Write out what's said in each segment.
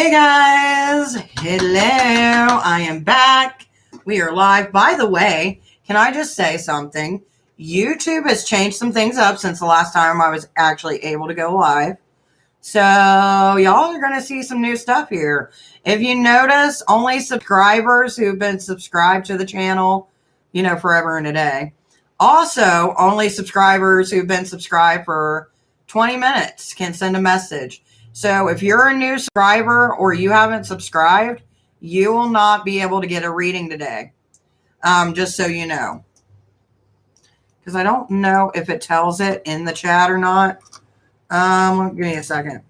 Hey guys, hello, I am back. We are live. By the way, can I just say something? YouTube has changed some things up since the last time I was actually able to go live. So y'all are going to see some new stuff here. If you notice, only subscribers who've been subscribed to the channel, forever and a day. Also, only subscribers who've been subscribed for 20 minutes can send a message. So if you're a new subscriber or you haven't subscribed, you will not be able to get a reading today. Just so you know. Because I don't know if it tells it in the chat or not. Give me a second.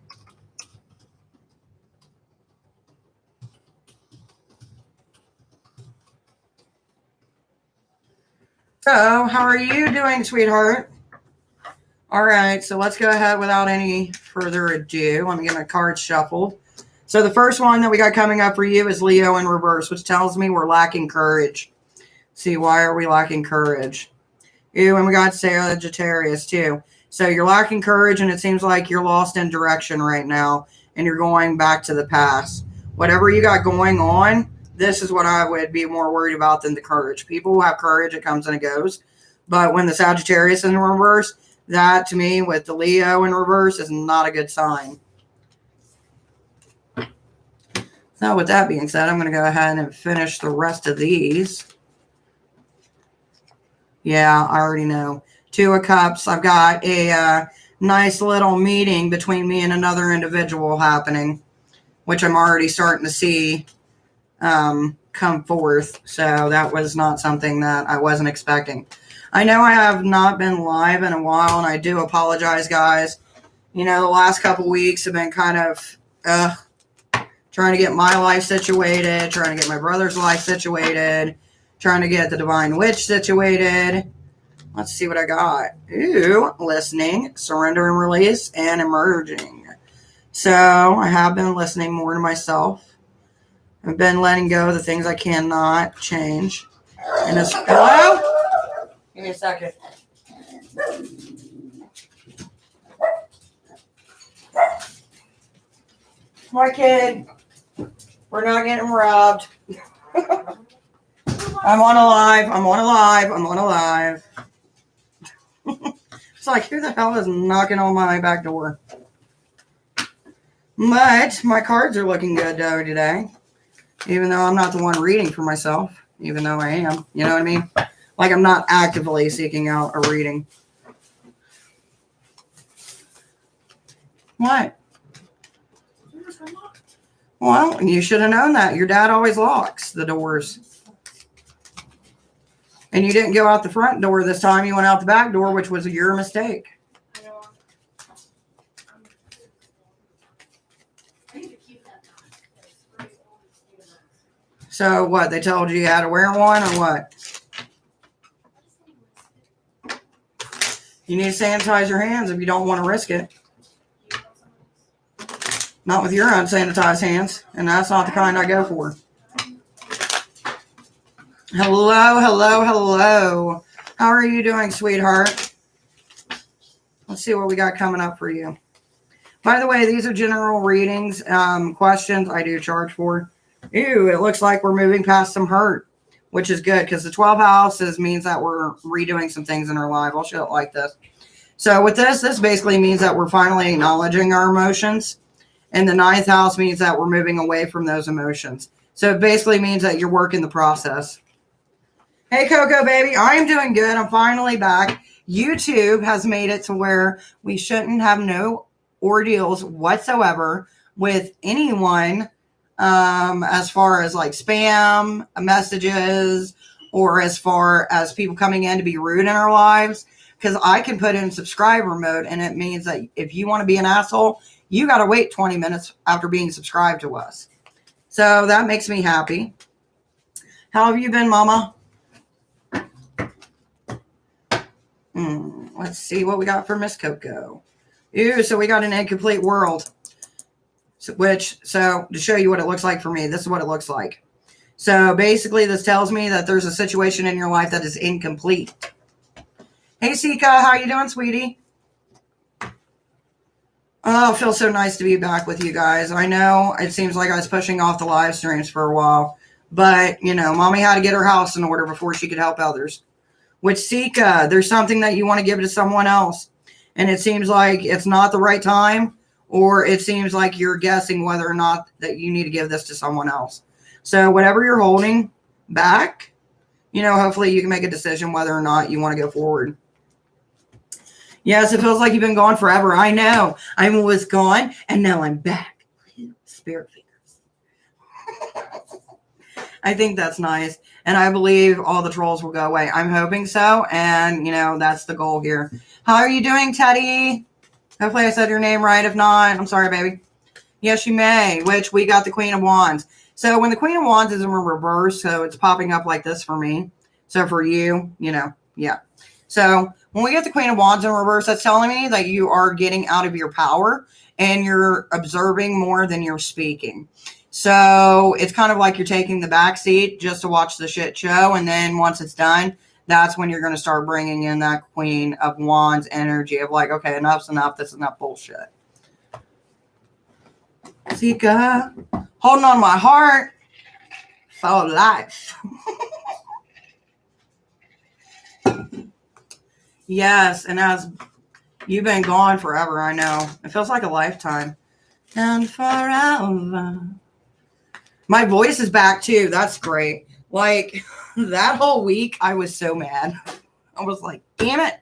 So, how are you doing, sweetheart? All right, so let's go ahead without any further ado. Let me get my cards shuffled. So the first one that we got coming up for you is Leo in reverse, which tells me we're lacking courage. See, why are we lacking courage? Ooh, and we got Sagittarius too. So you're lacking courage, and it seems like you're lost in direction right now, and you're going back to the past. Whatever you got going on, this is what I would be more worried about than the courage. People who have courage, it comes and it goes. But when the Sagittarius is in reverse, that, to me, with the Leo in reverse, is not a good sign. So with that being said, I'm going to go ahead and finish the rest of these. Yeah, I already know. Two of Cups. I've got a nice little meeting between me and another individual happening, which I'm already starting to see come forth. So that was not something that I wasn't expecting. I know I have not been live in a while, and I do apologize, guys. The last couple weeks have been kind of trying to get my life situated, trying to get my brother's life situated, trying to get the Divine Witch situated. Let's see what I got. Ooh, listening, surrender and release, and emerging. So I have been listening more to myself. I've been letting go of the things I cannot change. And it's, hello? Give me a second. My kid. We're not getting robbed. I'm on a live. I'm on a live. I'm on a live. It's like, who the hell is knocking on my back door? But my cards are looking good, though, today. Even though I'm not the one reading for myself. Even though I am. You know what I mean? Like, I'm not actively seeking out a reading. What? Well, you should have known that. Your dad always locks the doors. And you didn't go out the front door this time. You went out the back door, which was your mistake. So what? They told you had to wear one or what? You need to sanitize your hands if you don't want to risk it. Not with your unsanitized hands. And that's not the kind I go for. Hello, hello, hello. How are you doing, sweetheart? Let's see what we got coming up for you. By the way, these are general readings. Questions I do charge for. Ew, it looks like we're moving past some hurt, which is good because the 12 houses means that we're redoing some things in our life. I'll show it like this. So with this basically means that we're finally acknowledging our emotions. And the 9th house means that we're moving away from those emotions. So it basically means that you're working the process. Hey, Coco, baby. I am doing good. I'm finally back. YouTube has made it to where we shouldn't have no ordeals whatsoever with anyone as far as like spam messages or as far as people coming in to be rude in our lives. Because I can put in subscriber mode, and it means that if you want to be an asshole, you got to wait 20 minutes after being subscribed to us. So that makes me happy. How have you been, Mama? Let's see what we got for Miss Coco. Ew, so we got an incomplete world. So to show you what it looks like for me, this is what it looks like. So basically this tells me that there's a situation in your life that is incomplete. Hey, Sika, how you doing, sweetie? Oh, it feels so nice to be back with you guys. I know it seems like I was pushing off the live streams for a while, but, you know, mommy had to get her house in order before she could help others. With Sika, there's something that you want to give to someone else, and it seems like it's not the right time, or it seems like you're guessing whether or not that you need to give this to someone else. So whatever you're holding back, you know, hopefully you can make a decision whether or not you want to go forward. Yes, it feels like you've been gone forever. I know. I was gone, and now I'm back. Spirit fingers. I think that's nice. And I believe all the trolls will go away. I'm hoping so. And, you know, that's the goal here. How are you doing, Teddy? Hopefully I said your name right. If not, I'm sorry, baby. Yes, you may, which we got the Queen of Wands. So when the Queen of Wands is in reverse, so it's popping up like this for me. So for you, you know, yeah. So when we get the Queen of Wands in reverse, that's telling me that you are getting out of your power and you're observing more than you're speaking. So it's kind of like you're taking the back seat just to watch the shit show. And then once it's done, that's when you're going to start bringing in that Queen of Wands energy of like, okay, enough's enough. That's enough bullshit. Sika, holding on my heart for life. Yes, and as you've been gone forever, I know. It feels like a lifetime. And forever. My voice is back too. That's great. Like that whole week, I was so mad. I was like, damn it.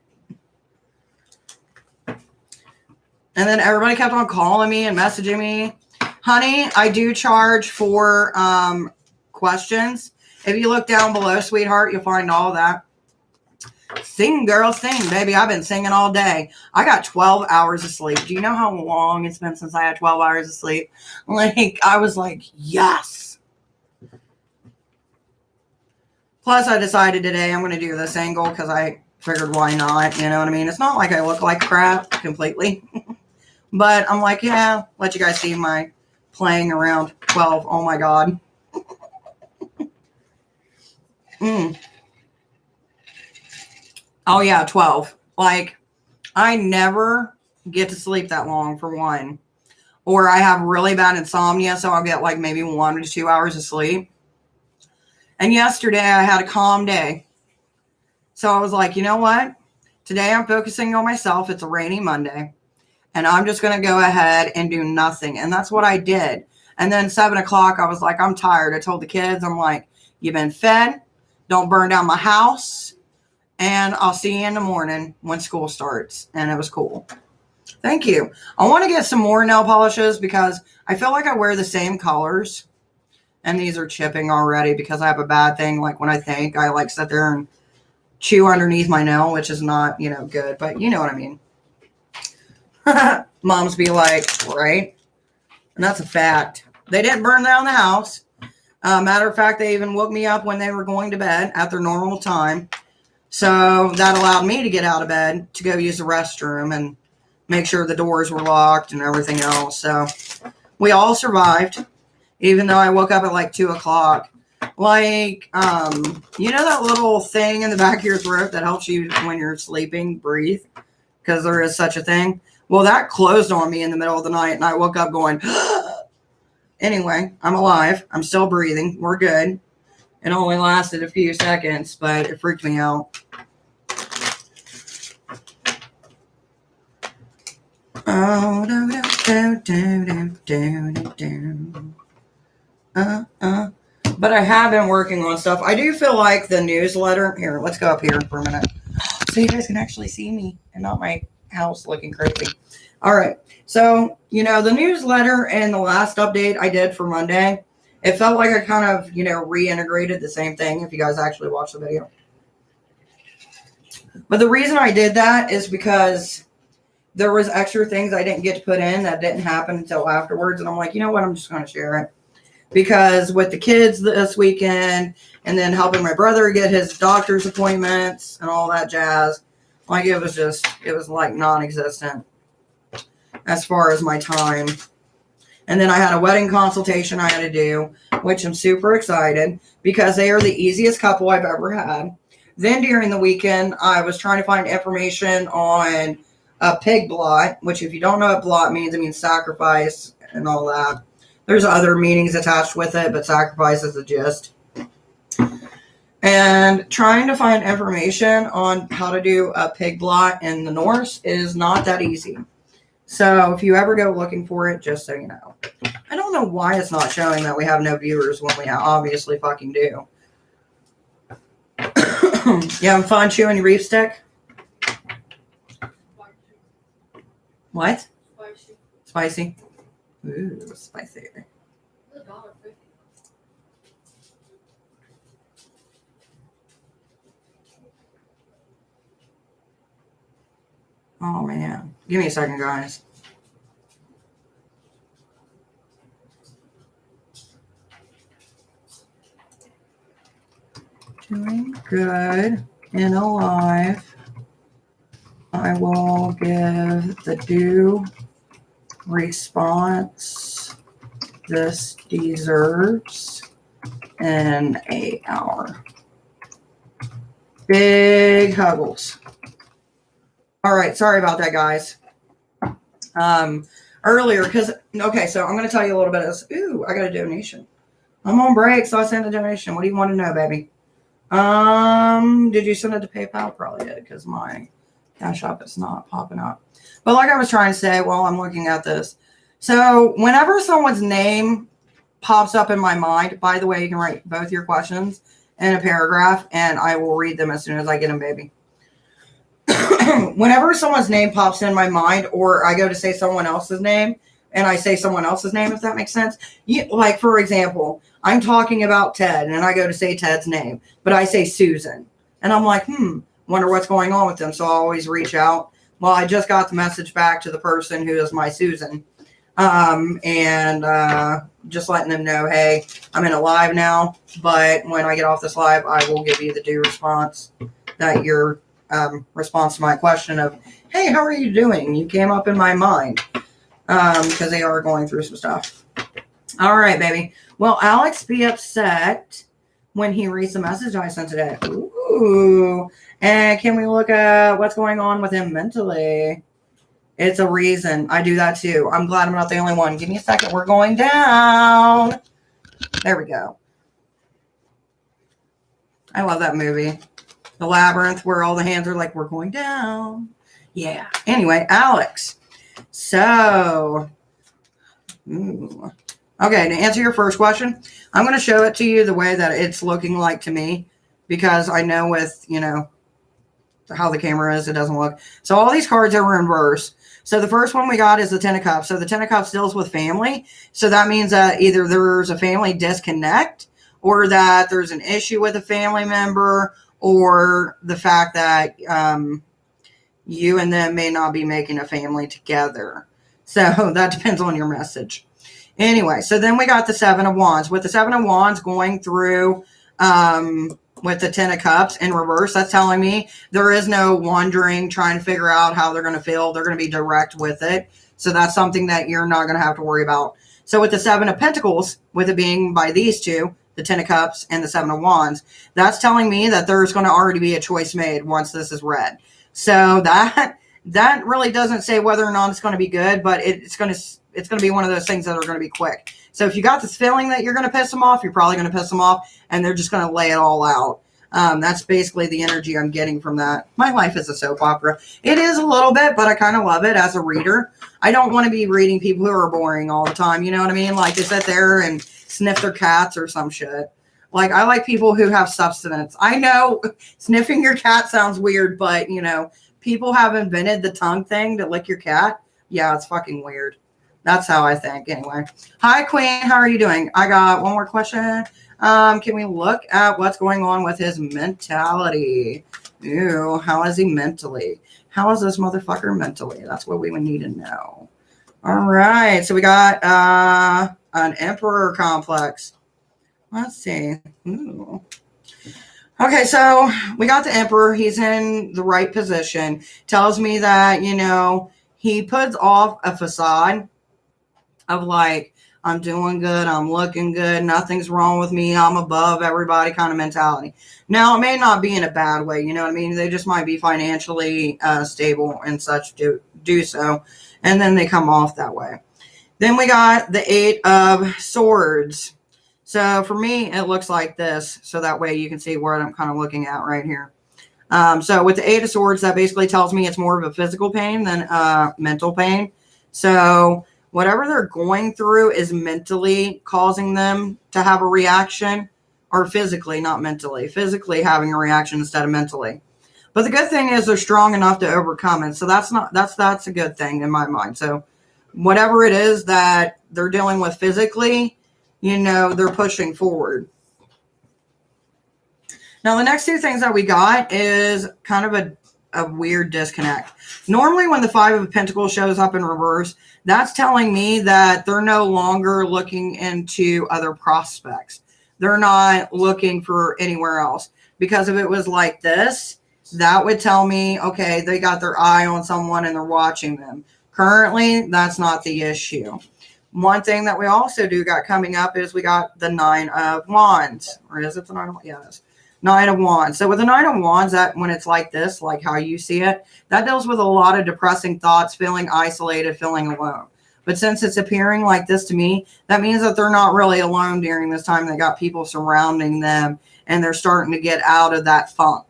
And then everybody kept on calling me and messaging me. Honey, I do charge for questions. If you look down below, sweetheart, you'll find all of that. Sing, girl, sing, baby. I've been singing all day. I got 12 hours of sleep. Do you know how long it's been since I had 12 hours of sleep? Like, I was like, yes. Plus, I decided today I'm going to do this angle because I figured why not? You know what I mean? It's not like I look like crap completely. But I'm like, yeah, let you guys see my playing around 12. Oh, my God. Oh, yeah, 12. Like, I never get to sleep that long, for one. Or I have really bad insomnia, so I'll get like maybe 1 to 2 hours of sleep. And yesterday, I had a calm day. So I was like, you know what? Today, I'm focusing on myself. It's a rainy Monday. And I'm just going to go ahead and do nothing. And that's what I did. And then 7 o'clock, I was like, I'm tired. I told the kids, I'm like, you've been fed. Don't burn down my house. And I'll see you in the morning when school starts. And it was cool. Thank you. I want to get some more nail polishes because I feel like I wear the same colors. And these are chipping already because I have a bad thing. Like when I think, I like sit there and chew underneath my nail, which is not, you know, good. But you know what I mean. Moms be like, right? And that's a fact. They didn't burn down the house. Matter of fact, they even woke me up when they were going to bed at their normal time. So that allowed me to get out of bed to go use the restroom and make sure the doors were locked and everything else. So we all survived, even though I woke up at like 2 o'clock. Like, you know that little thing in the back of your throat that helps you when you're sleeping, breathe? Because there is such a thing. Well, that closed on me in the middle of the night, and I woke up going, anyway, I'm alive. I'm still breathing. We're good. It only lasted a few seconds, but it freaked me out. Oh, But I have been working on stuff. I do feel like the newsletter. Here, let's go up here for a minute. So you guys can actually see me and not my house looking crazy. All right. So, you know, the newsletter and the last update I did for Monday, it felt like I kind of, you know, reintegrated the same thing if you guys actually watch the video. But the reason I did that is because there was extra things I didn't get to put in that didn't happen until afterwards. And I'm like, you know what? I'm just going to share it. Because with the kids this weekend and then helping my brother get his doctor's appointments and all that jazz, like it was like non-existent as far as my time. And then I had a wedding consultation I had to do, which I'm super excited because they are the easiest couple I've ever had. Then during the weekend, I was trying to find information on a pig blot, which if you don't know what blot means, it means sacrifice and all that. There's other meanings attached with it, but sacrifice is the gist. And trying to find information on how to do a pig blot in the Norse is not that easy. So if you ever go looking for it, just so you know. I don't know why it's not showing that we have no viewers when we obviously fucking do. You having fun chewing your reef stick? What? Spicy. Spicy? Ooh, spicy. $1.50. Oh, man. Give me a second, guys. Doing good and alive. I will give the due response this deserves in 8 hours. Big huggles. All right, sorry about that, guys. Earlier, because, okay, so I'm going to tell you a little bit of this. Ooh, I got a donation. I'm on break, so I sent a donation. What do you want to know, baby? Did you send it to PayPal? Probably did, because my cash app is not popping up. But like I was trying to say while I'm looking at this, so whenever someone's name pops up in my mind, by the way, you can write both your questions in a paragraph, and I will read them as soon as I get them, baby. Whenever someone's name pops in my mind, or I go to say someone else's name, and I say someone else's name, if that makes sense. Like, for example, I'm talking about Ted, and I go to say Ted's name, but I say Susan. And I'm like, wonder what's going on with them. So I always reach out. Well, I just got the message back to the person who is my Susan. Just letting them know, hey, I'm in a live now, but when I get off this live, I will give you the due response that your response to my question of, hey, how are you doing? You came up in my mind, because they are going through some stuff. All right, baby. Will Alex be upset when he reads the message I sent today? Ooh. And can we look at what's going on with him mentally? It's a reason. I do that too. I'm glad I'm not the only one. Give me a second. We're going down. There we go. I love that movie. The Labyrinth, where all the hands are like, we're going down. Yeah. Anyway, Alex. So, okay, to answer your first question, I'm going to show it to you the way that it's looking like to me, because I know with, how the camera is, it doesn't look. So all these cards are in reverse. So the first one we got is the Ten of Cups. So the Ten of Cups deals with family. So that means that either there's a family disconnect, or that there's an issue with a family member, or the fact that you and them may not be making a family together. So that depends on your message. Anyway, so then we got the Seven of Wands. With the Seven of Wands going through with the Ten of Cups in reverse, that's telling me there is no wandering, trying to figure out how they're going to feel. They're going to be direct with it. So that's something that you're not going to have to worry about. So with the Seven of Pentacles, with it being by these two, the Ten of Cups and the Seven of Wands, that's telling me that there's going to already be a choice made once this is read. So that really doesn't say whether or not it's going to be good, but it's going to be one of those things that are going to be quick. So if you got this feeling that you're going to piss them off, you're probably going to piss them off, and they're just going to lay it all out. That's basically the energy I'm getting from that. My life is a soap opera. It is a little bit, but I kind of love it as a reader. I don't want to be reading people who are boring all the time. You know what I mean? Like they sit there and sniff their cats or some shit. Like, I like people who have substance. I know sniffing your cat sounds weird, but, people have invented the tongue thing to lick your cat. Yeah, it's fucking weird. That's how I think. Anyway. Hi, Queen. How are you doing? I got one more question. Can we look at what's going on with his mentality? Ew, how is he mentally? How is this motherfucker mentally? That's what we would need to know. All right. So we got an Emperor complex. Let's see. Ooh. Okay, so we got the Emperor. He's in the right position. Tells me that, he puts off a facade of like, I'm doing good. I'm looking good. Nothing's wrong with me. I'm above everybody kind of mentality. Now, it may not be in a bad way. You know what I mean? They just might be financially stable and such do so. And then they come off that way. Then we got the 8 of Swords. So for me, it looks like this. So that way you can see what I'm kind of looking at right here. So with the 8 of Swords, that basically tells me it's more of a physical pain than mental pain. So whatever they're going through is mentally causing them to have a reaction, or physically, not mentally. Physically having a reaction instead of mentally. But the good thing is they're strong enough to overcome it. So that's a good thing in my mind. So whatever it is that they're dealing with physically, you know, they're pushing forward. Now, the next 2 things that we got is kind of a weird disconnect. Normally, when the 5 of Pentacles shows up in reverse, that's telling me that they're no longer looking into other prospects. They're not looking for anywhere else. Because if it was like this, that would tell me, okay, they got their eye on someone and they're watching them. Currently, that's not the issue. One thing that we also do got coming up is we got the 9 of Wands. Or is it the 9 of Wands? Yeah, it is. 9 of Wands. So with the 9 of Wands, that when it's like this, like how you see it, that deals with a lot of depressing thoughts, feeling isolated, feeling alone. But since it's appearing like this to me, that means that they're not really alone during this time. They got people surrounding them, and they're starting to get out of that funk.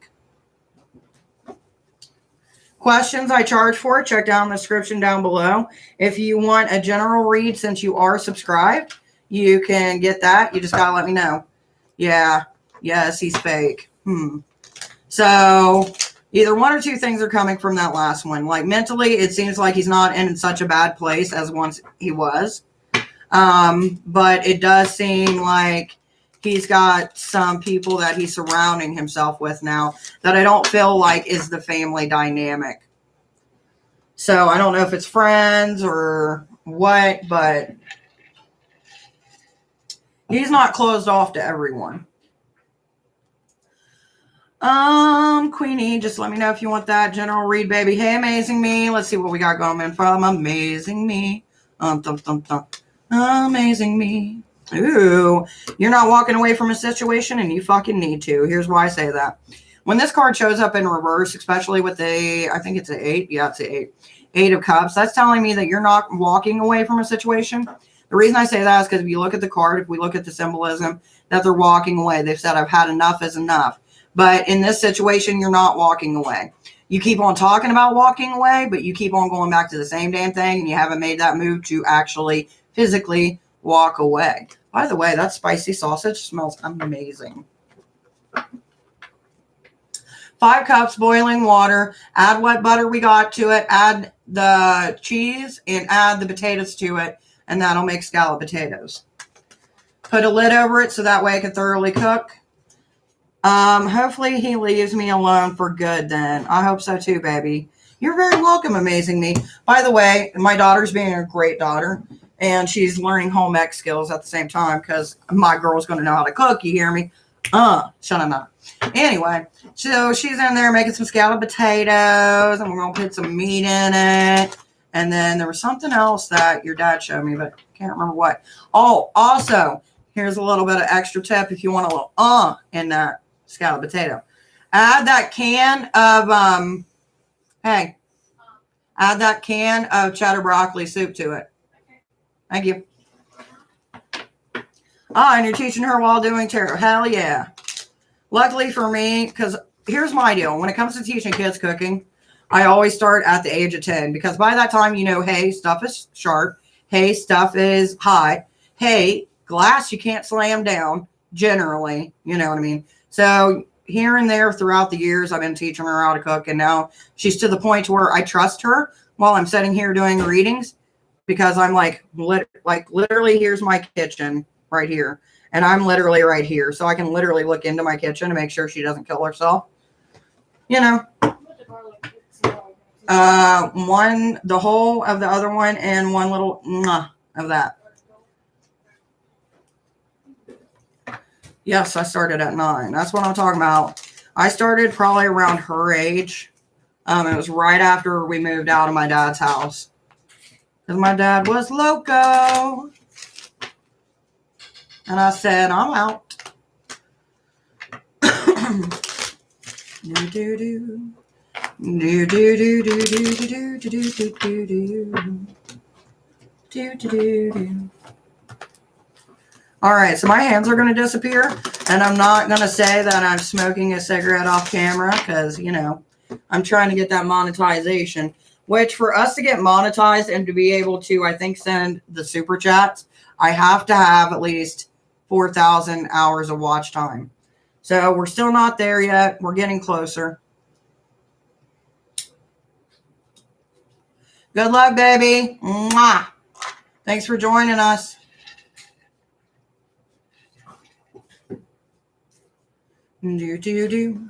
Questions I charge for, check down the description down below. If you want a general read, since you are subscribed, you can get that. You just got to let me know. Yeah. Yes, he's fake. So either 1 or 2 things are coming from that last one. Like mentally, it seems like he's not in such a bad place as once he was. But it does seem like he's got some people that he's surrounding himself with now that I don't feel like is the family dynamic. So I don't know if it's friends or what, but he's not closed off to everyone. Queenie, just let me know if you want that general read, baby. Hey, Amazing Me. Let's see what we got going from Amazing Me. Amazing Me. Ooh, you're not walking away from a situation and you fucking need to. Here's why I say that. When this card shows up in reverse, especially with I think it's an 8. Yeah, it's an 8. 8 of Cups. That's telling me that you're not walking away from a situation. The reason I say that is because if you look at the card, if we look at the symbolism, that they're walking away. They've said, I've had enough is enough. But in this situation, you're not walking away. You keep on talking about walking away, but you keep on going back to the same damn thing, and you haven't made that move to actually physically walk away. By the way, that spicy sausage smells amazing. 5 cups, boiling water. Add what butter we got to it. Add the cheese and add the potatoes to it, and that'll make scalloped potatoes. Put a lid over it so that way it can thoroughly cook. Hopefully he leaves me alone for good then. I hope so too, baby. You're very welcome, Amazing Me. By the way, my daughter's being a great daughter, and she's learning home ec skills at the same time because my girl's going to know how to cook. You hear me? Shut up. Anyway, so she's in there making some scalloped potatoes, and we're going to put some meat in it. And then there was something else that your dad showed me, but I can't remember what. Oh, also, here's a little bit of extra tip if you want a little in that scalloped potato. Add that can of add that can of cheddar broccoli soup to it. Thank you. And you're teaching her while doing tarot. Hell yeah. Luckily for me, because here's my deal. When it comes to teaching kids cooking, I always start at the age of 10 because by that time, you know, hey, stuff is sharp. Hey, stuff is hot. Hey, glass you can't slam down generally. You know what I mean? So here and there throughout the years, I've been teaching her how to cook. And now she's to the point where I trust her while I'm sitting here doing readings because I'm like literally, here's my kitchen right here. And I'm literally right here. So I can literally look into my kitchen to make sure she doesn't kill herself. You know, one, the whole of the other one and one little of that. Yes, I started at 9. That's what I'm talking about. I started probably around her age. It was right after we moved out of my dad's house. Because my dad was loco. And I said, I'm out. Do do do. Do do do do do do do do do do do do do. All right, so my hands are going to disappear, and I'm not going to say that I'm smoking a cigarette off camera because, you know, I'm trying to get that monetization, which for us to get monetized and to be able to, I think, send the super chats, I have to have at least 4,000 hours of watch time. So we're still not there yet. We're getting closer. Good luck, baby. Mwah. Thanks for joining us. Do do do.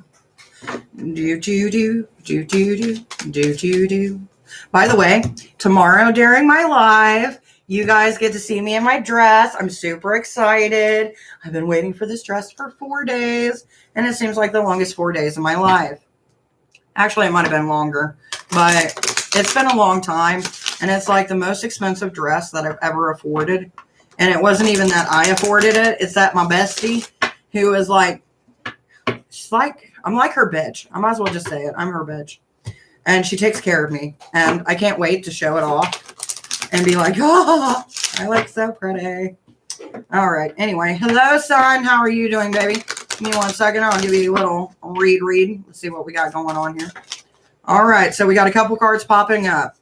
Do do do do do do do do do. By the way, tomorrow during my live, you guys get to see me in my dress. I'm super excited. I've been waiting for this dress for 4 days, and it seems like the longest 4 days of my life. Actually, it might have been longer, but it's been a long time, and it's like the most expensive dress that I've ever afforded. And it wasn't even that I afforded it. It's that my bestie, who is like, she's like, I'm like her bitch. I might as well just say it. I'm her bitch. And she takes care of me. And I can't wait to show it off and be like, oh, I look so pretty. All right. Anyway, hello, son. How are you doing, baby? Give me 1 second. I'll give you a little read. Let's see what we got going on here. All right. So we got a couple cards popping up.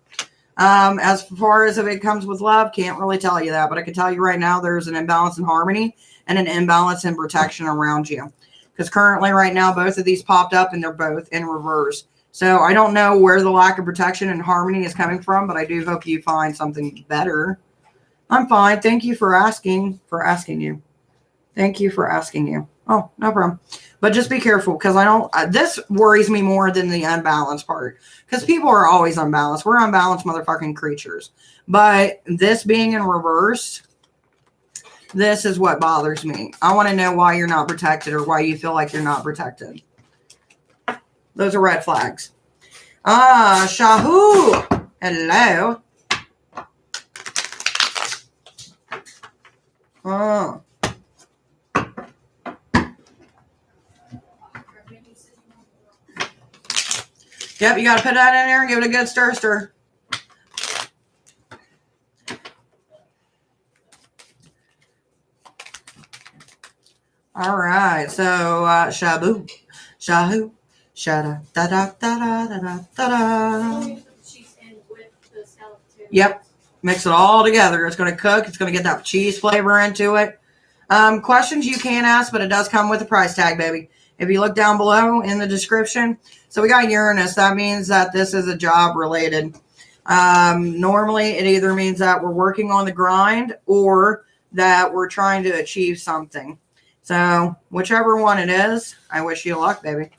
As far as if it comes with love, can't really tell you that. But I can tell you right now, there's an imbalance in harmony and an imbalance in protection around you. Because currently right now, both of these popped up and they're both in reverse. So I don't know where the lack of protection and harmony is coming from, but I do hope you find something better. I'm fine. Thank you for asking you. Thank you for asking you. Oh, no problem. But just be careful because I don't, this worries me more than the unbalanced part. Because people are always unbalanced. We're unbalanced motherfucking creatures. But this being in reverse, this is what bothers me. I want to know why you're not protected or why you feel like you're not protected. Those are red flags. Ah, Shahu. Hello. Oh. Yep, you got to put that in there and give it a good stir. All right, so Shabu, Shahu, Shada, da da da da da da da. Yep, mix it all together. It's going to cook. It's going to get that cheese flavor into it. Questions you can ask, but it does come with a price tag, baby. If you look down below in the description. So we got Uranus. That means that this is a job related. Normally, it either means that we're working on the grind or that we're trying to achieve something. So whichever one it is, I wish you luck, baby.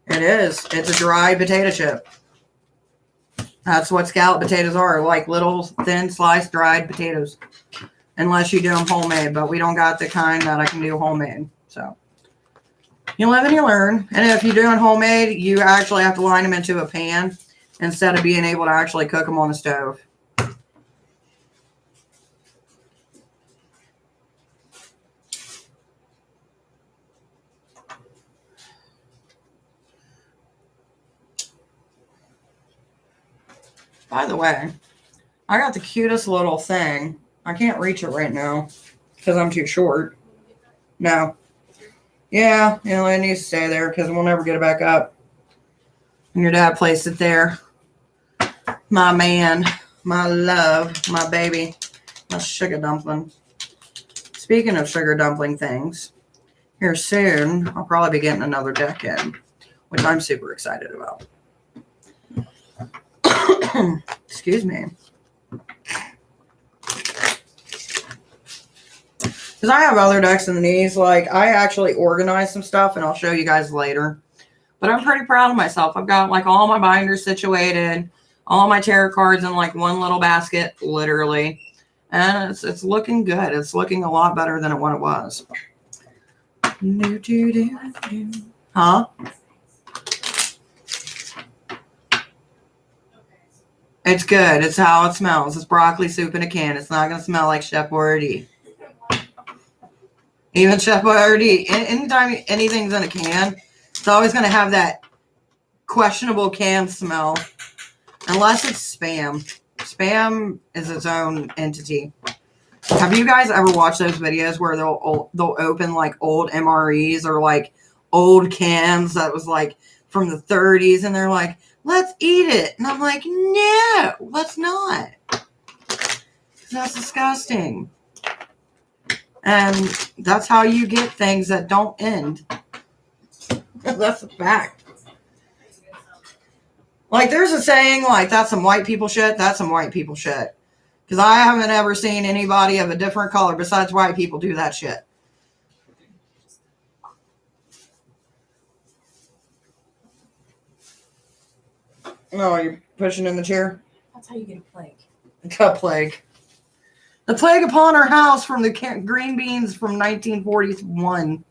It is. It's a dried potato chip. That's what scallop potatoes are, like little thin sliced dried potatoes. Unless you do them homemade, but we don't got the kind that I can do homemade. So you live and you learn. And if you're doing homemade, you actually have to line them into a pan instead of being able to actually cook them on the stove. By the way, I got the cutest little thing. I can't reach it right now because I'm too short. No. Yeah, you know, it needs to stay there because we'll never get it back up. And your dad placed it there. My man, my love, my baby, my sugar dumpling. Speaking of sugar dumpling things, here soon, I'll probably be getting another deck in, which I'm super excited about. Excuse me. Because I have other decks in the knees. Like, I actually organized some stuff, and I'll show you guys later. But I'm pretty proud of myself. I've got, like, all my binders situated, all my tarot cards in, like, one little basket, literally. And it's looking good. It's looking a lot better than what it was. Huh? It's good. It's how it smells. It's broccoli soup in a can. It's not going to smell like Chef Boyardee. Even Chef Boyardee, anytime anything's in a can, it's always going to have that questionable can smell. Unless it's Spam. Spam is its own entity. Have you guys ever watched those videos where they'll open like old MREs or like old cans that was like from the 30s and they're like, let's eat it. And I'm like, no, let's not. That's disgusting. And that's how you get things that don't end. That's a fact. Like there's a saying like, that's some white people shit. That's some white people shit. Because I haven't ever seen anybody of a different color besides white people do that shit. Oh, you're pushing in the chair? That's how you get a plague. A plague. The plague upon our house from the green beans from 1941.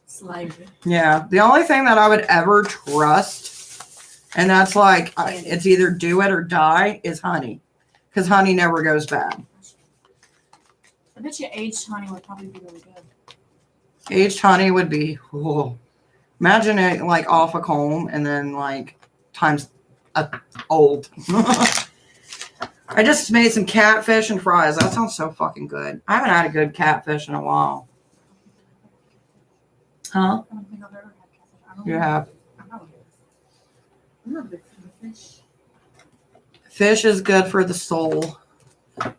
Slimy. Yeah. The only thing that I would ever trust, and that's like, it's either do it or die, is honey. Because honey never goes bad. I bet you aged honey would probably be really good. Aged honey would be, whoa. Imagine it like off a comb and then like times old. I just made some catfish and fries. That sounds so fucking good. I haven't had a good catfish in a while. Huh? I don't think I've ever had catfish. You have. I'm not a big fan of fish. Fish is good for the soul.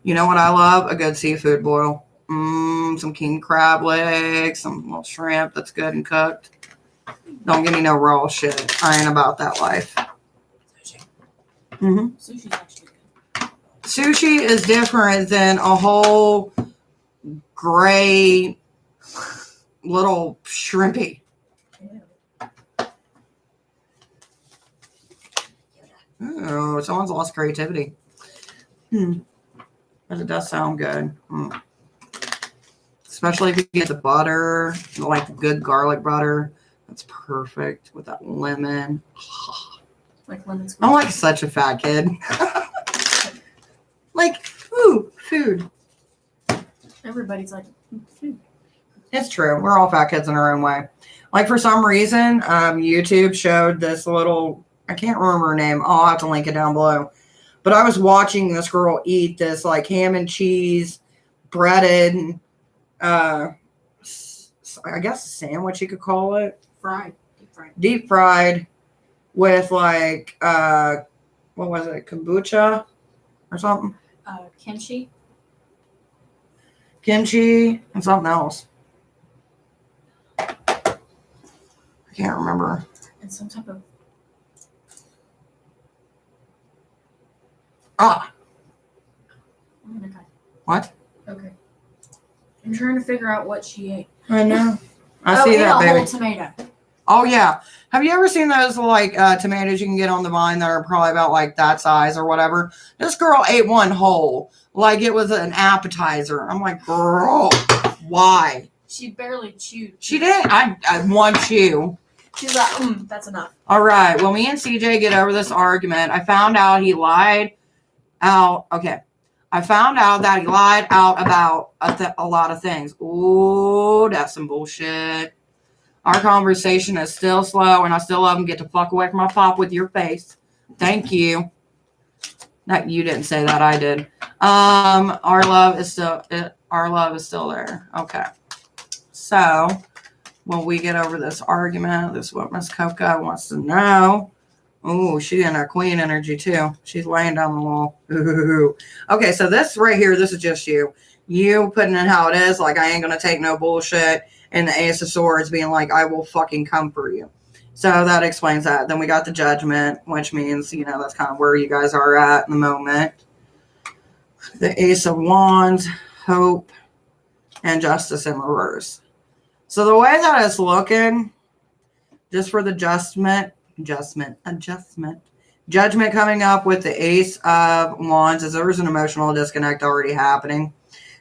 You know what I love? A good seafood boil. Some king crab legs, some little shrimp that's good and cooked. Don't give me no raw shit. I ain't about that life. Sushi. Mm-hmm. Sushi's actually good. Sushi is different than a whole gray little shrimpy. Oh, someone's lost creativity. But it does sound good. Especially if you get the butter, like the good garlic butter. That's perfect with that lemon. Like lemon squeeze. I'm like such a fat kid. Like, ooh, food. Everybody's like, food. It's true. We're all fat kids in our own way. Like for some reason, YouTube showed this little, I can't remember her name. I'll have to link it down below. But I was watching this girl eat this like ham and cheese, breaded, I guess a sandwich you could call it. Fried. Deep fried with like, what was it? Kombucha or something? Kimchi. Kimchi and something else. I can't remember. And some type of. Ah. Oh my God. What? Okay. I'm trying to figure out what she ate. I know. I see that, a baby. whole tomato. Oh, yeah. Have you ever seen those, like, tomatoes you can get on the vine that are probably about, like, that size or whatever? This girl ate one whole. Like, it was an appetizer. I'm like, girl, why? She barely chewed. She did. I one chew. She's like, that's enough. All right. Well, me and CJ get over this argument. I found out he lied out. Okay. I found out that he lied out about a lot of things. Ooh, that's some bullshit. Our conversation is still slow, and I still love him. Get the fuck away from my pop with your face. Thank you. Not you didn't say that. I did. Our love is still there. Okay. So when we get over this argument, this is what Miss Coco wants to know. Oh, she's in her queen energy too. She's laying down the wall. Ooh. Okay, so this right here, this is just you. You putting in how it is, like I ain't gonna take no bullshit. And the Ace of Swords being like, I will fucking come for you. So that explains that. Then we got the Judgment, which means, you know, that's kind of where you guys are at in the moment. The Ace of Wands, Hope, and Justice in reverse. So the way that it's looking, just for the Judgment coming up with the Ace of Wands, is there was an emotional disconnect already happening.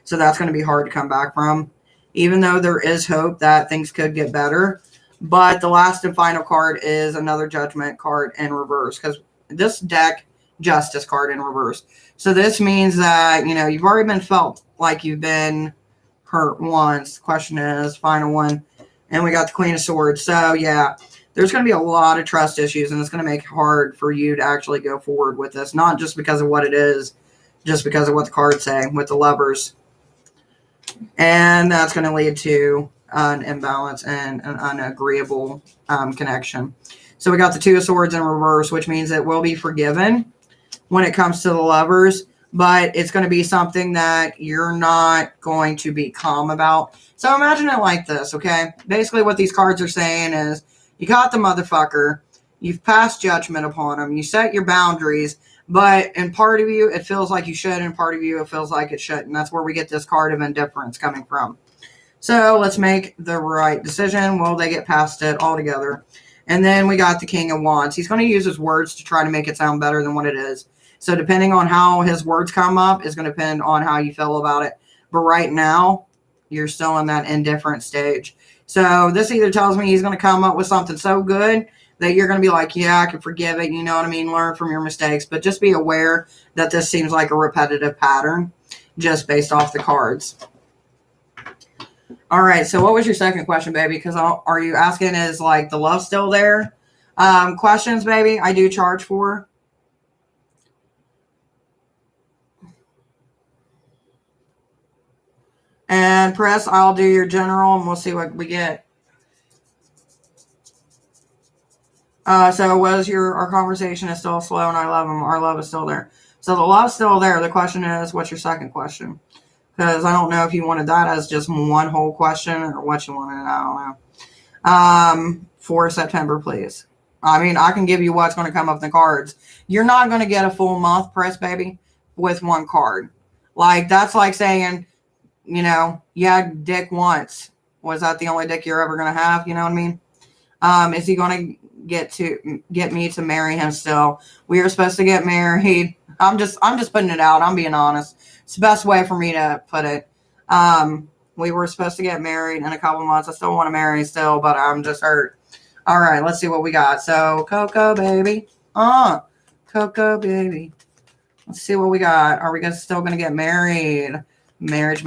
So that's going to be hard to come back from. Even though there is hope that things could get better, But the last and final card is another Judgment card in reverse, because this deck, Justice card in reverse. So this means that, you know, you've already been felt like you've been hurt once. The question is, final one. And we got the Queen of Swords. So, yeah, there's going to be a lot of trust issues, and it's going to make it hard for you to actually go forward with this. Not just because of what it is, just because of what the cards say with the Lovers. And that's going to lead to an imbalance and an unagreeable connection. So we got the Two of Swords in reverse, which means it will be forgiven when it comes to the Lovers, but it's going to be something that you're not going to be calm about. So imagine it like this, okay? Basically what these cards are saying is, you got the motherfucker, you've passed judgment upon him, you set your boundaries, but in part of you, it feels like you should, and part of you, it feels like it shouldn't. That's where we get this card of indifference coming from. So let's make the right decision. Will they get past it altogether? And then we got the King of Wands. He's going to use his words to try to make it sound better than what it is. So depending on how his words come up is going to depend on how you feel about it. But right now, you're still in that indifferent stage. So this either tells me he's going to come up with something so good that you're going to be like, yeah, I can forgive it. You know what I mean? Learn from your mistakes. But just be aware that this seems like a repetitive pattern just based off the cards. All right. So what was your second question, baby? Because are you asking, is like the love still there? Questions, baby, I do charge for. And press, I'll do your general, and we'll see what we get. So was our conversation is still slow, and I love him. Our love is still there. So the love's still there. The question is, what's your second question? Because I don't know if you wanted that as just one whole question or what you wanted. I don't know. For September, please. I mean, I can give you what's going to come up in the cards. You're not going to get a full month, press, baby, with one card. Like, that's like saying, you know, you had dick once. Was that the only dick you're ever going to have? You know what I mean? Is he going to get me to marry him still? We are supposed to get married. I'm just putting it out. I'm being honest. It's the best way for me to put it. We were supposed to get married in a couple months. I still want to marry still, but I'm just hurt. All right, let's see what we got. So, Coco, baby. Coco, baby. Let's see what we got. Are we still going to get married? Marriage.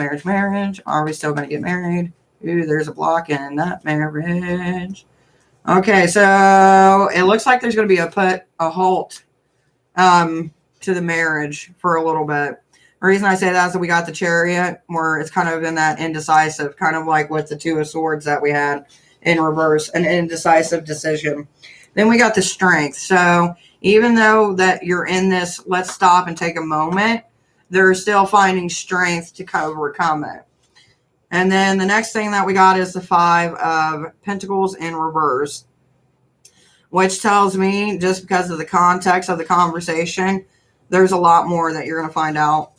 Are we still going to get married? Ooh, there's a block in that marriage. Okay, so it looks like there's going to be a halt to the marriage for a little bit. The reason I say that is that we got the Chariot, where it's kind of in that indecisive, kind of like with the Two of Swords that we had in reverse, an indecisive decision. Then we got the Strength. So even though that you're in this, let's stop and take a moment, they're still finding strength to overcome it. And then the next thing that we got is the Five of Pentacles in reverse, which tells me, just because of the context of the conversation, there's a lot more that you're going to find out.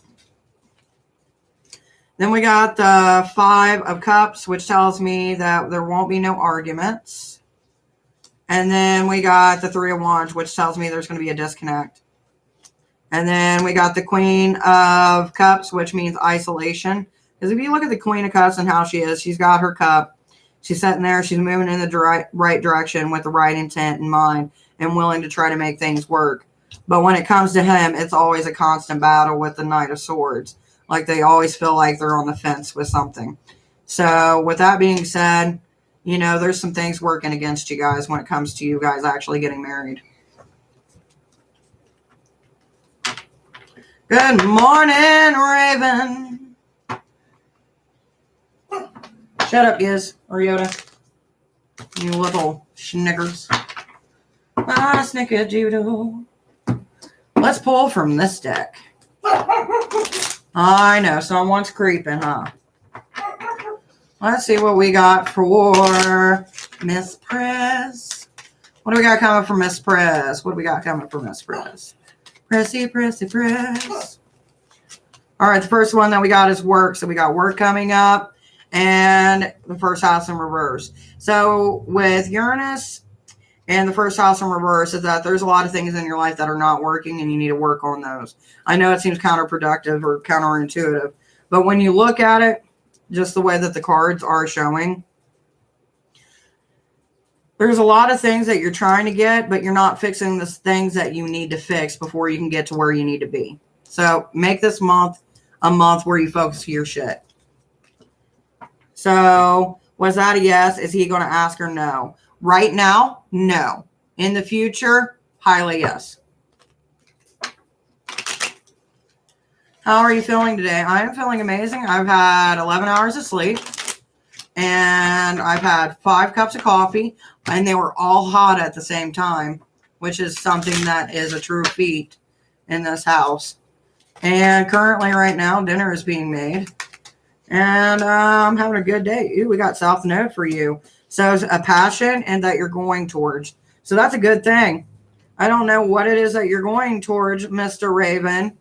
Then we got the Five of Cups, which tells me that there won't be no arguments. And then we got the Three of Wands, which tells me there's going to be a disconnect. And then we got the Queen of Cups, which means isolation. Because if you look at the Queen of Cups and how she is, she's got her cup. She's sitting there. She's moving in the right direction with the right intent in mind and willing to try to make things work. But when it comes to him, it's always a constant battle with the Knight of Swords. Like, they always feel like they're on the fence with something. So with that being said, you know, there's some things working against you guys when it comes to you guys actually getting married. Good morning, Raven. Shut up, Giz, or Yoda. You little schnickers. Ah, snickerdoodle. Let's pull from this deck. I know, someone's creeping, huh? Let's see what we got for Miss Press. What do we got coming from Miss Press? What do we got coming from Miss Press? Pressy, press. All right, the first one that we got is work. So we got work coming up and the first house in reverse. So with Uranus and the first house in reverse is that there's a lot of things in your life that are not working and you need to work on those. I know it seems counterproductive or counterintuitive, but when you look at it, just the way that the cards are showing, There's a lot of things that you're trying to get, but you're not fixing the things that you need to fix before you can get to where you need to be. So make this month a month where you focus your shit. So was that a yes? Is he going to ask or no? Right now, no. In the future, highly yes. How are you feeling today? I am feeling amazing. I've had 11 hours of sleep. And I've had 5 cups of coffee. And they were all hot at the same time. Which is something that is a true feat in this house. And currently right now, dinner is being made. And I'm having a good day. Ooh, we got South Node for you. So it's a passion and that you're going towards. So that's a good thing. I don't know what it is that you're going towards, Mr. Raven.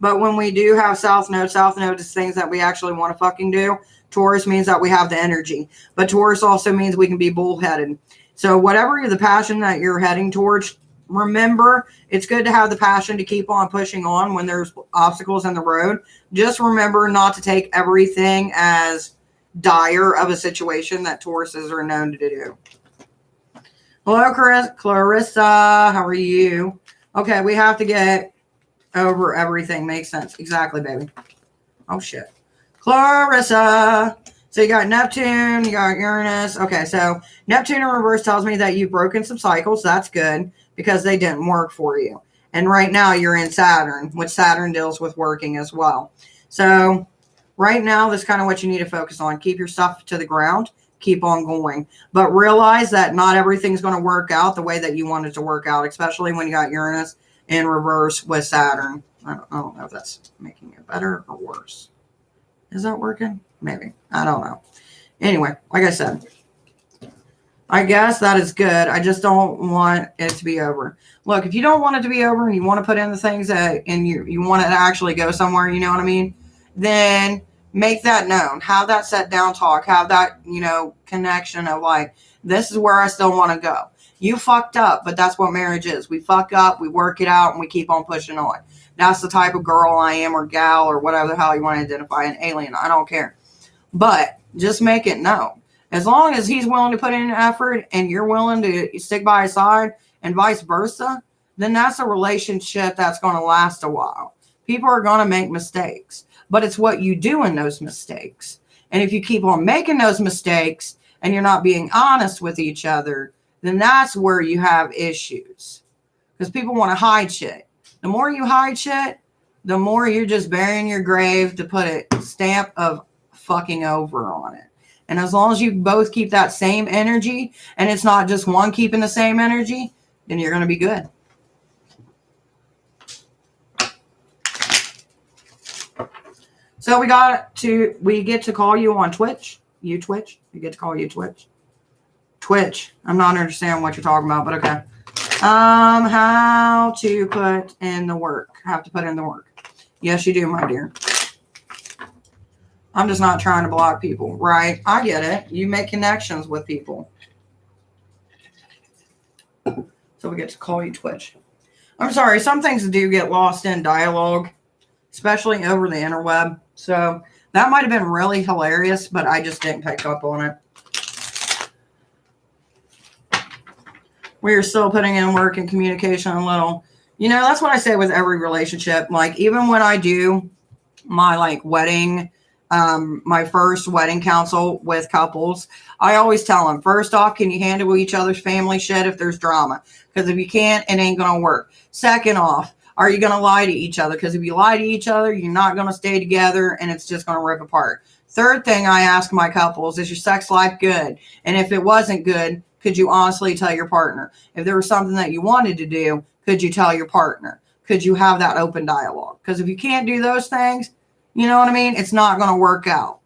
But when we do have South Node is things that we actually want to fucking do. Taurus means that we have the energy. But Taurus also means we can be bullheaded. So whatever the passion that you're heading towards, remember, it's good to have the passion to keep on pushing on when there's obstacles in the road. Just remember not to take everything as dire of a situation that Tauruses are known to do. Hello, Clarissa. How are you? Okay, we have to get over everything. Makes sense. Exactly, baby. Oh, shit. Clarissa. So you got Neptune, you got Uranus. Okay, so Neptune in reverse tells me that you've broken some cycles. That's good because they didn't work for you. And right now you're in Saturn, which Saturn deals with working as well. So right now, that's kind of what you need to focus on. Keep your stuff to the ground. Keep on going. But realize that not everything's going to work out the way that you want it to work out, especially when you got Uranus in reverse with Saturn. I don't know if that's making it better or worse. Is that working? Maybe. I don't know. Anyway, like I said, I guess that is good. I just don't want it to be over. Look, if you don't want it to be over and you want to put in the things that and you want it to actually go somewhere, you know what I mean? Then make that known. Have that set down talk. Have that, connection of like, this is where I still want to go. You fucked up, but that's what marriage is. We fuck up, we work it out, and we keep on pushing on. That's the type of girl I am, or gal, or whatever the hell you want to identify, an alien. I don't care. But just make it known. As long as he's willing to put in an effort and you're willing to stick by his side and vice versa, then that's a relationship that's going to last a while. People are going to make mistakes, but it's what you do in those mistakes. And if you keep on making those mistakes and you're not being honest with each other, then that's where you have issues. Because people want to hide shit. The more you hide shit, the more you're just burying your grave to put a stamp of fucking over on it. And as long as you both keep that same energy, and it's not just one keeping the same energy, then you're going to be good. So we get to call you on Twitch. You Twitch? We get to call you Twitch. Twitch. I'm not understanding what you're talking about, but okay. How to put in the work. Have to put in the work. Yes, you do, my dear. I'm just not trying to block people, right? I get it. You make connections with people. So we get to call you Twitch. I'm sorry. Some things do get lost in dialogue, especially over the interweb. So that might have been really hilarious, but I just didn't pick up on it. We are still putting in work and communication a little. That's what I say with every relationship. Like, even when I do my wedding, my first wedding counsel with couples, I always tell them, first off, can you handle each other's family shit if there's drama? Because if you can't, it ain't going to work. Second off, are you going to lie to each other? Because if you lie to each other, you're not going to stay together and it's just going to rip apart. Third thing I ask my couples, is your sex life good? And if it wasn't good, could you honestly tell your partner? If there was something that you wanted to do, could you tell your partner? Could you have that open dialogue? Because if you can't do those things, you know what I mean? It's not going to work out.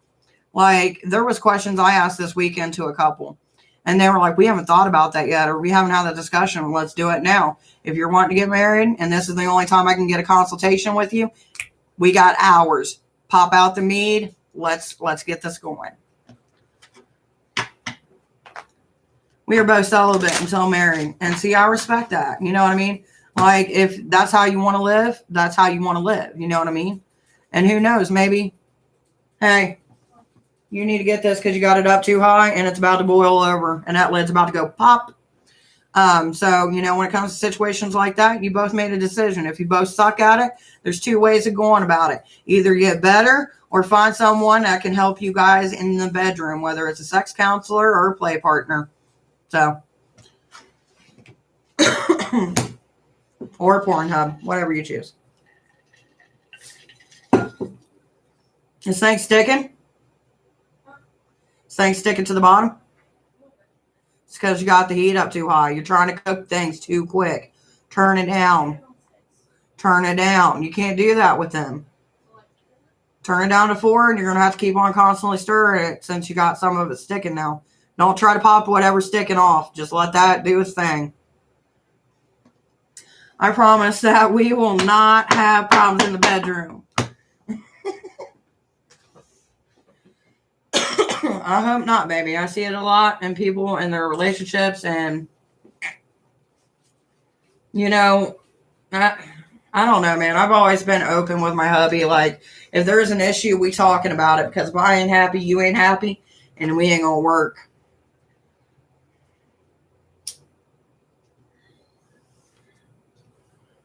Like, there was questions I asked this weekend to a couple. And they were like, we haven't thought about that yet. Or we haven't had that discussion. Let's do it now. If you're wanting to get married and this is the only time I can get a consultation with you, we got hours. Pop out the mead. Let's get this going. We are both celibate until married. And see, I respect that. You know what I mean? Like, if that's how you want to live, that's how you want to live. You know what I mean? And who knows, maybe, hey, you need to get this because you got it up too high and it's about to boil over and that lid's about to go pop So, you know, when it comes to situations like that, you both made a decision. If you both suck at it, there's two ways of going about it. Either get better or find someone that can help you guys in the bedroom, whether it's a sex counselor or a play partner. So, or Pornhub, whatever you choose. Is thing sticking? Is thing sticking to the bottom? It's because you got the heat up too high. You're trying to cook things too quick. Turn it down. Turn it down. You can't do that with them. Turn it down to 4, and you're going to have to keep on constantly stirring it since you got some of it sticking now. Don't try to pop whatever's sticking off. Just let that do its thing. I promise that we will not have problems in the bedroom. I hope not, baby. I see it a lot in people and their relationships, and you know, I don't know, man. I've always been open with my hubby. Like, if there's an issue, we talking about it, because if I ain't happy, you ain't happy, and we ain't gonna work.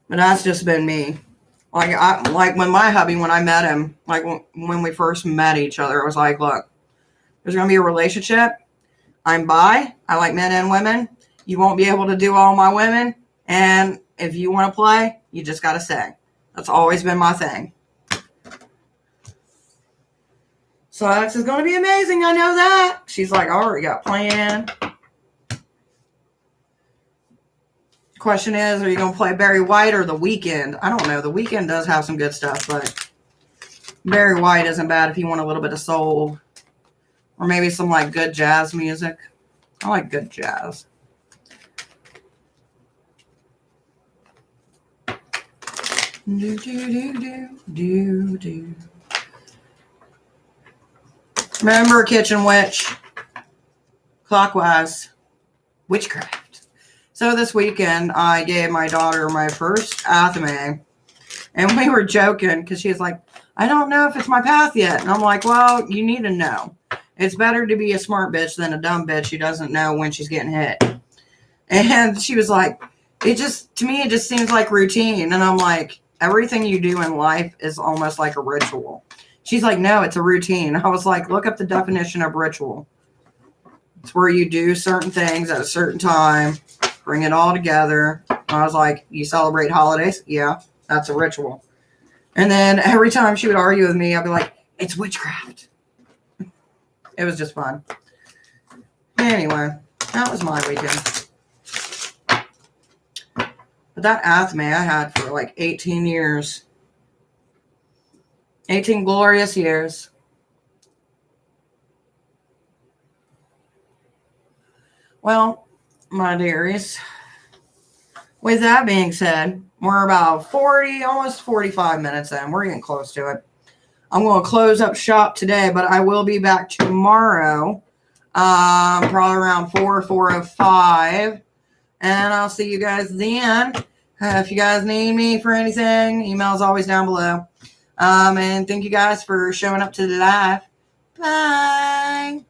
But that's just been me. Like when my hubby, when I met him, like when we first met each other, I was like, look, there's going to be a relationship. I'm bi. I like men and women. You won't be able to do all my women. And if you want to play, you just got to say. That's always been my thing. So this is going to be amazing. I know that. She's like, I already got planned. Question is, are you going to play Barry White or The Weeknd? I don't know. The Weeknd does have some good stuff, but Barry White isn't bad if you want a little bit of soul. Or maybe some like good jazz music. I like good jazz. Do, do, do, do, do. Remember, kitchen witch. Clockwise. Witchcraft. So this weekend, I gave my daughter my first athame. And we were joking because she was like, I don't know if it's my path yet. And I'm like, well, you need to know. It's better to be a smart bitch than a dumb bitch who doesn't know when she's getting hit. And she was like, to me, it just seems like routine. And I'm like, everything you do in life is almost like a ritual. She's like, no, it's a routine. I was like, look up the definition of ritual. It's where you do certain things at a certain time, bring it all together. I was like, you celebrate holidays? Yeah, that's a ritual. And then every time she would argue with me, I'd be like, it's witchcraft. It was just fun. Anyway, that was my weekend. But that athame I had for like 18 years. 18 glorious years. Well, my dearies, with that being said, we're about 40, almost 45 minutes in. We're getting close to it. I'm going to close up shop today, but I will be back tomorrow, probably around 4:05, and I'll see you guys then. If you guys need me for anything, email is always down below. And thank you guys for showing up to the live. Bye.